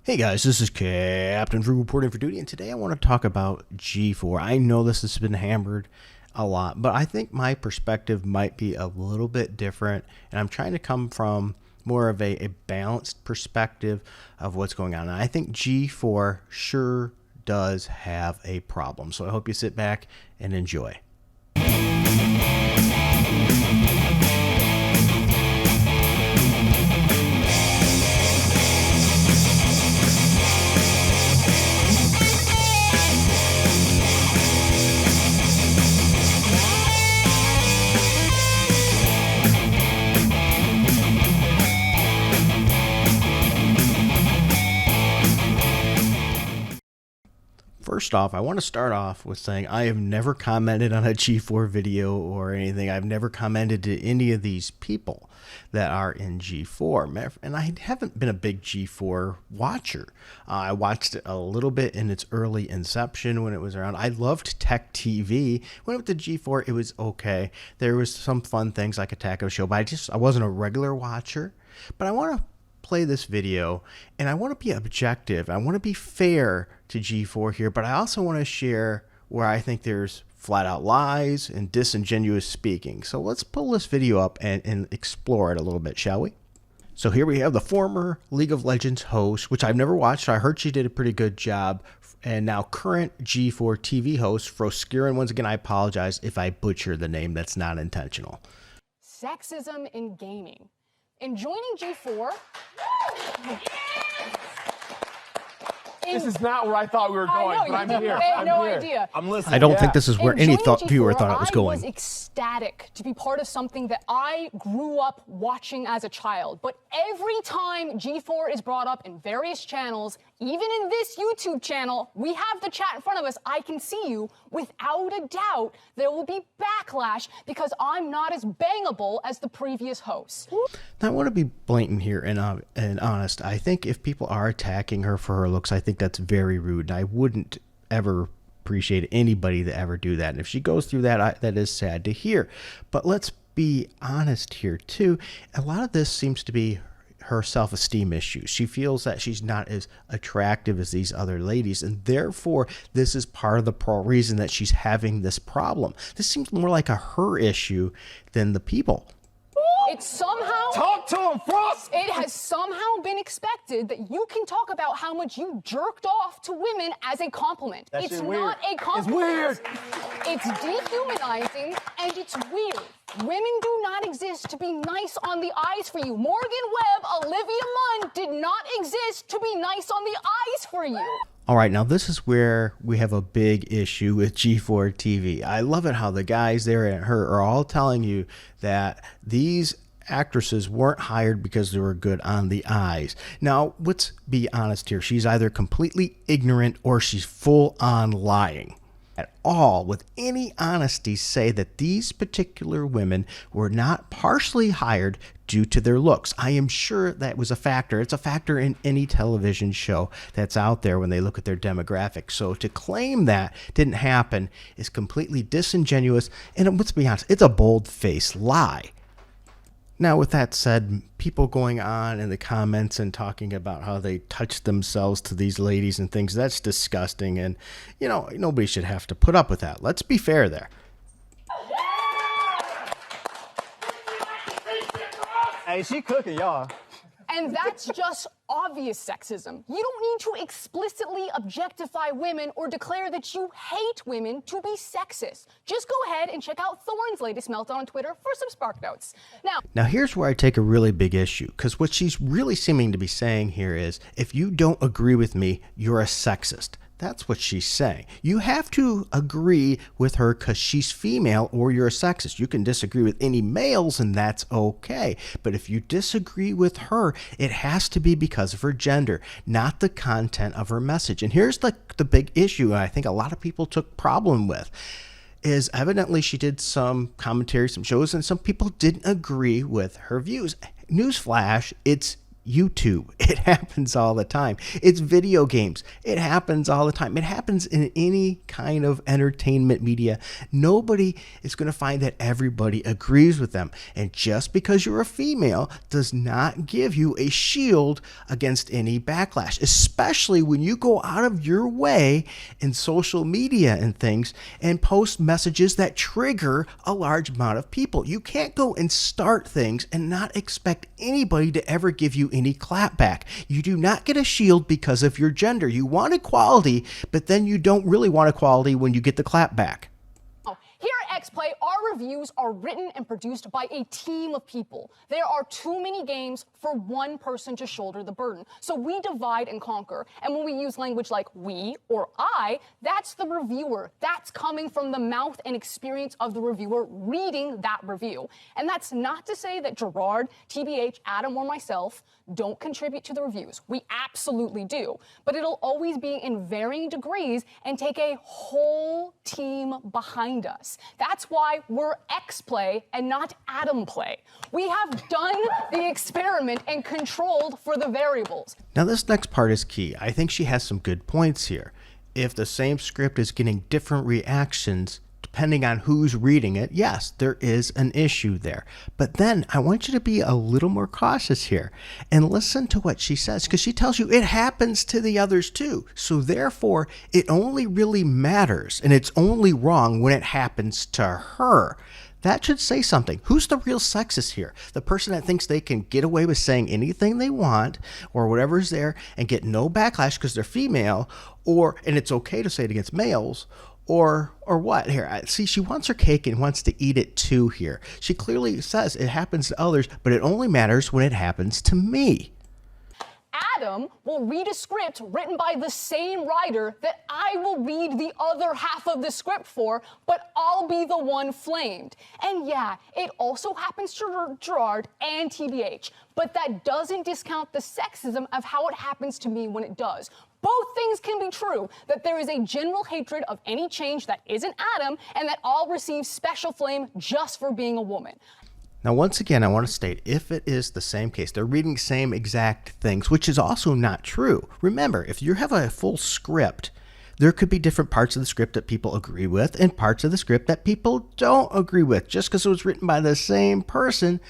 Hey guys, this is Captain Drew reporting for duty, and today I want to talk about G4. I know this has been hammered a lot, but I think my perspective might be a little bit different, and I'm trying to come from more of a balanced perspective of what's going on. And I think G4 sure does have a problem, so I hope you sit back and enjoy. First off, I want to start off with saying I have never commented on a G4 video or anything. I've never commented to any of these people that are in G4. And I haven't been a big G4 watcher. I watched it a little bit in its early inception when it was around. I loved Tech TV. When it went to G4, it was okay. There was some fun things like Attack of the Show, but I wasn't a regular watcher. But I want to play this video, and I want to be objective. I want to be fair to G4 here, but I also want to share where I think there's flat out lies and disingenuous speaking. So let's pull this video up and explore it a little bit, shall we? So here we have the former League of Legends host, which I've never watched. I heard she did a pretty good job. And now current G4 TV host, Froskirin. Once again, I apologize if I butcher the name. That's not intentional. Sexism in gaming. In joining G4, this is not where I thought we were going, but I'm here. I had no here. idea. I'm listening. I don't think this is where any viewer thought it was I going. was ecstatic to be part of something that I grew up watching as a child. But every time G4 is brought up in various channels, even in this YouTube channel, we have the chat in front of us. I can see you. Without a doubt, there will be backlash because I'm not as bangable as the previous host. Now, I want to be blatant here and honest. I think if people are attacking her for her looks, I think that's very rude. And I wouldn't ever appreciate anybody that ever do that. And if she goes through that, that is sad to hear. But let's be honest here, too. A lot of this seems to be her self-esteem issues. She feels that she's not as attractive as these other ladies, and therefore this is part of the reason that she's having this problem. This seems more like a her issue than the people. It's somehow... Talk to him, Frost! It has somehow been expected that you can talk about how much you jerked off to women as a compliment. It's not a compliment. It's weird. It's dehumanizing, and it's weird. Women do not exist to be nice on the eyes for you. Morgan Webb, Olivia Munn did not exist to be nice on the eyes for you. All right, now this is where we have a big issue with G4 TV. I love it how the guys there and her are all telling you that these actresses weren't hired because they were good on the eyes. Now, let's be honest here. She's either completely ignorant or she's full on lying. At all, with any honesty, say that these particular women were not partially hired due to their looks. I am sure that was a factor. It's a factor in any television show that's out there when they look at their demographics. So to claim that didn't happen is completely disingenuous, and let's be honest, it's a bold-faced lie. Now, with that said, people going on in the comments and talking about how they touched themselves to these ladies and things, that's disgusting. And, you know, nobody should have to put up with that. Let's be fair there. Hey, she cooking, y'all. And that's just obvious sexism. You don't need to explicitly objectify women or declare that you hate women to be sexist. Just go ahead and check out Thorne's latest meltdown on Twitter for some spark notes. Now here's where I take a really big issue, because what she's really seeming to be saying here is, if you don't agree with me, you're a sexist. That's what she's saying. You have to agree with her because she's female or you're a sexist. You can disagree with any males and that's okay. But if you disagree with her, it has to be because of her gender, not the content of her message. And here's the big issue I think a lot of people took problem with. Is evidently she did some commentary, some shows, and some people didn't agree with her views. Newsflash, it's YouTube. It happens all the time. It's video games. It happens all the time. It happens in any kind of entertainment media. Nobody is going to find that everybody agrees with them. And just because you're a female does not give you a shield against any backlash, especially when you go out of your way in social media and things and post messages that trigger a large amount of people. You can't go and start things and not expect anybody to ever give you any clapback. You do not get a shield because of your gender. You want equality, but then you don't really want equality when you get the clapback. Here at XPlay, our reviews are written and produced by a team of people. There are too many games for one person to shoulder the burden. So we divide and conquer. And when we use language like we or I, that's the reviewer. That's coming from the mouth and experience of the reviewer reading that review. And that's not to say that Gerard, TBH, Adam, or myself don't contribute to the reviews. We absolutely do. But it'll always be in varying degrees and take a whole team behind us. That's why we're XPlay and not Adam Play. We have done the experiment and controlled for the variables. Now this next part is key. I think she has some good points here. If the same script is getting different reactions depending on who's reading it, yes, there is an issue there. But then I want you to be a little more cautious here and listen to what she says, because she tells you it happens to the others too. So therefore, it only really matters and it's only wrong when it happens to her. That should say something. Who's the real sexist here? The person that thinks they can get away with saying anything they want or whatever's there and get no backlash because they're female, and it's okay to say it against males, or what? Here, see, she wants her cake and wants to eat it too here. She clearly says it happens to others, but it only matters when it happens to me. Adam will read a script written by the same writer that I will read the other half of the script for, but I'll be the one flamed. And yeah, it also happens to Gerard and TBH, but that doesn't discount the sexism of how it happens to me when it does. Both things can be true, that there is a general hatred of any change that isn't Adam, and that I'll receive special flame just for being a woman. Now, once again, I want to state, if it is the same case, they're reading the same exact things, which is also not true. Remember, if you have a full script, there could be different parts of the script that people agree with and parts of the script that people don't agree with. Just because it was written by the same person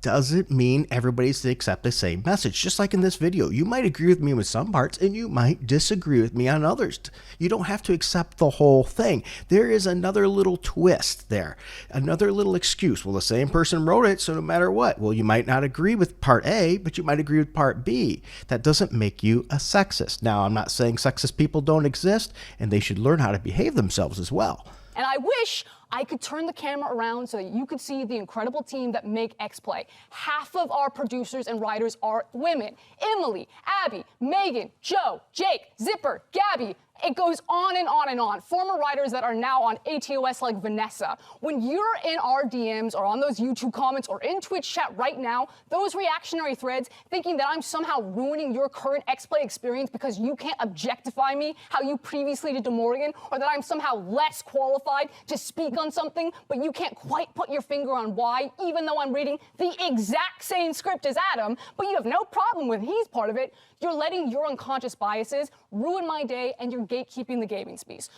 doesn't mean everybody's to accept the same message. Just like in this video, you might agree with me with some parts and you might disagree with me on others. You don't have to accept the whole thing. There is another little twist there, another little excuse. Well, the same person wrote it, so no matter what, well, you might not agree with part A, but you might agree with part B. That doesn't make you a sexist. Now, I'm not saying sexist people don't exist, and they should learn how to behave themselves as well. And I wish I could turn the camera around so that you could see the incredible team that make XPlay. Half of our producers and writers are women. Emily, Abby, Megan, Joe, Jake, Zipper, Gabby. It goes on and on and on. Former writers that are now on ATOS like Vanessa. When you're in our DMs or on those YouTube comments or in Twitch chat right now, those reactionary threads thinking that I'm somehow ruining your current XPlay experience because you can't objectify me how you previously did to Morgan, or that I'm somehow less qualified to speak on something, but you can't quite put your finger on why, even though I'm reading the exact same script as Adam, but you have no problem with he's part of it. You're letting your unconscious biases ruin my day, and you're gatekeeping the gaming space.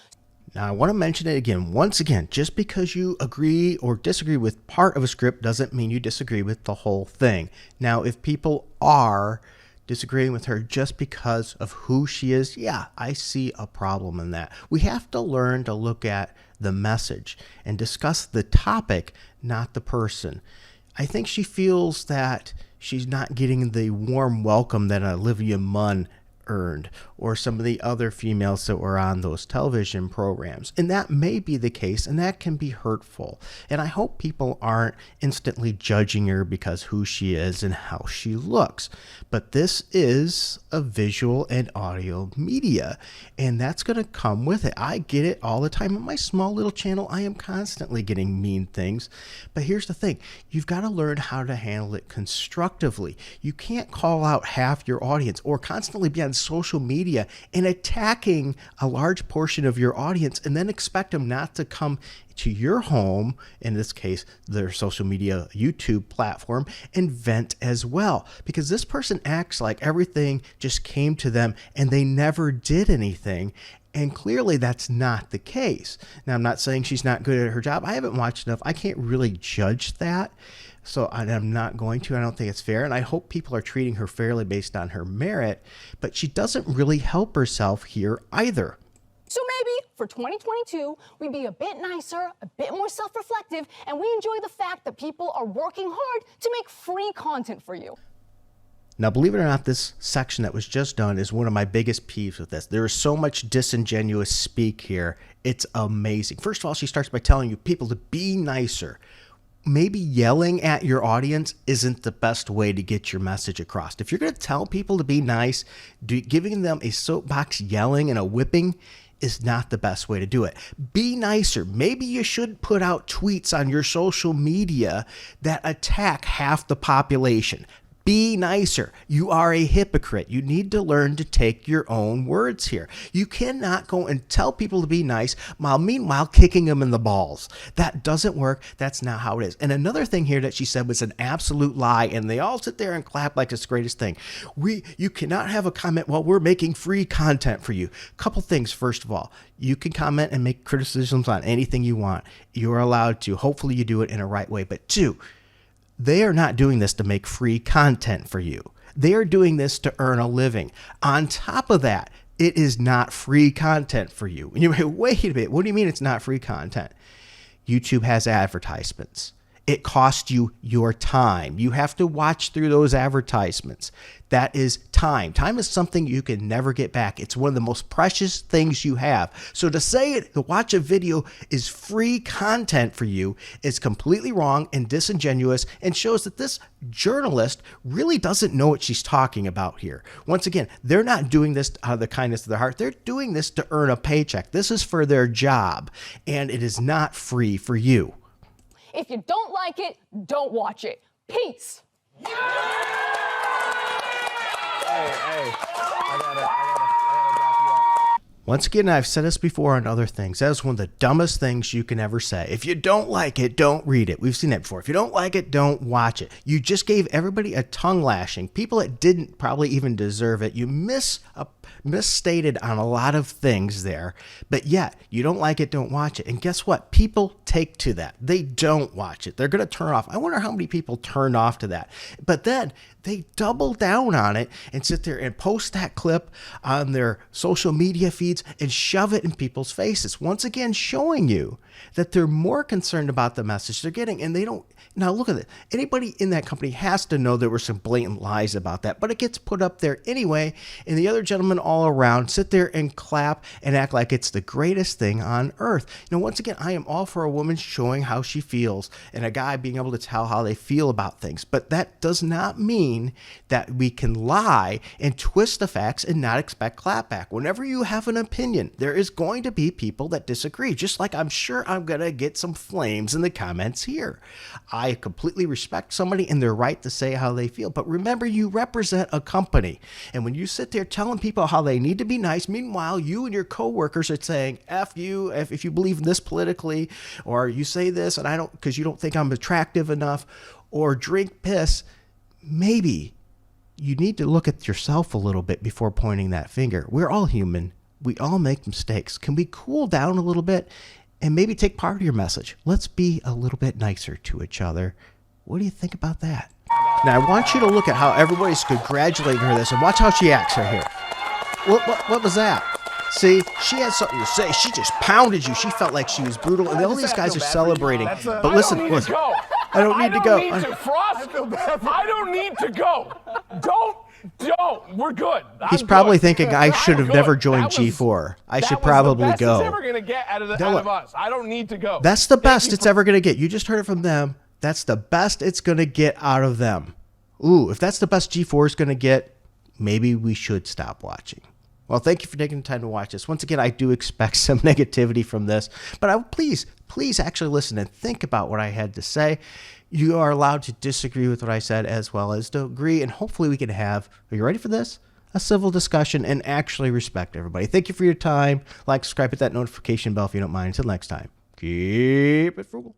Now, I want to mention it again. Once again, just because you agree or disagree with part of a script doesn't mean you disagree with the whole thing. Now, if people are disagreeing with her just because of who she is, yeah, I see a problem in that. We have to learn to look at the message and discuss the topic, not the person. I think she feels that she's not getting the warm welcome that Olivia Munn earned, or some of the other females that were on those television programs. And that may be the case, and that can be hurtful. And I hope people aren't instantly judging her because who she is and how she looks. But this is a visual and audio media, and that's going to come with it. I get it all the time on my small little channel. I am constantly getting mean things. But here's the thing. You've got to learn how to handle it constructively. You can't call out half your audience or constantly be on social media and attacking a large portion of your audience, and then expect them not to come to your home, in this case, their social media YouTube platform, and vent as well. Because this person acts like everything just came to them and they never did anything. And clearly that's not the case. Now, I'm not saying she's not good at her job. I haven't watched enough. I can't really judge that. So I'm not going to. I don't think it's fair. And I hope people are treating her fairly based on her merit. But she doesn't really help herself here either. So maybe for 2022, we'd be a bit nicer, a bit more self-reflective, and we enjoy the fact that people are working hard to make free content for you. Now, believe it or not, this section that was just done is one of my biggest peeves with this. There is so much disingenuous speak here. It's amazing. First of all, she starts by telling you people to be nicer. Maybe yelling at your audience isn't the best way to get your message across. If you're going to tell people to be nice, giving them a soapbox yelling and a whipping is not the best way to do it. Be nicer. Maybe you should put out tweets on your social media that attack half the population. Be nicer. You are a hypocrite. You need to learn to take your own words here. You cannot go and tell people to be nice while meanwhile kicking them in the balls. That doesn't work. That's not how it is. And another thing here that she said was an absolute lie, and they all sit there and clap like it's the greatest thing. You cannot have a comment while we're making free content for you. Couple things. First of all, you can comment and make criticisms on anything you want. You're allowed to. Hopefully you do it in a right way. But two, they are not doing this to make free content for you. They are doing this to earn a living. On top of that, it is not free content for you. And you're like, wait a minute, what do you mean it's not free content? YouTube has advertisements. It costs you your time. You have to watch through those advertisements. That is time. Time is something you can never get back. It's one of the most precious things you have. So to watch a video is free content for you is completely wrong and disingenuous, and shows that this journalist really doesn't know what she's talking about here. Once again, they're not doing this out of the kindness of their heart. They're doing this to earn a paycheck. This is for their job, and it is not free for you. If you don't like it, don't watch it. Peace. Hey, I gotta back you up. Once again, I've said this before on other things. That is one of the dumbest things you can ever say. If you don't like it, don't read it. We've seen that before. If you don't like it, don't watch it. You just gave everybody a tongue lashing. People that didn't probably even deserve it. You misstated on a lot of things there, but yet you don't like it, don't watch it. And guess what? People take to that. They don't watch it. They're going to turn off. I wonder how many people turned off to that. But then they double down on it and sit there and post that clip on their social media feeds and shove it in people's faces. Once again, showing you that they're more concerned about the message they're getting, and they don't. Now look at it. Anybody in that company has to know there were some blatant lies about that, but it gets put up there anyway, and the other gentlemen all around sit there and clap and act like it's the greatest thing on earth. Once again, I am all for a woman showing how she feels and a guy being able to tell how they feel about things, but that does not mean that we can lie and twist the facts and not expect clapback. Whenever you have an opinion, there is going to be people that disagree, just like I'm sure I'm going to get some flames in the comments here. I completely respect somebody and their right to say how they feel. But remember, you represent a company. And when you sit there telling people how they need to be nice, meanwhile, you and your coworkers are saying, F you, if you believe this politically, or you say this and I don't, because you don't think I'm attractive enough, or drink piss, maybe you need to look at yourself a little bit before pointing that finger. We're all human. We all make mistakes. Can we cool down a little bit and maybe take part of your message? Let's be a little bit nicer to each other. What do you think about that? Now, I want you to look at how everybody's congratulating her this, and watch how she acts right here. What was that? See, she had something to say. She just pounded you. She felt like she was brutal, and all these guys are celebrating. But listen, I don't need to go. I don't need to go. Don't. We're good. He's probably thinking I should have never joined G4. I should probably go. That's the best it's ever going to get out of us. I don't need to go. That's the best it's ever going to get. You just heard it from them. That's the best it's going to get out of them. Ooh, if that's the best G4 is going to get, maybe we should stop watching. Well, thank you for taking the time to watch this. Once again, I do expect some negativity from this, but please actually listen and think about what I had to say. You are allowed to disagree with what I said as well as to agree, and hopefully we can have, are you ready for this? a civil discussion and actually respect everybody. Thank you for your time. Like, subscribe, hit that notification bell if you don't mind. Until next time, keep it frugal.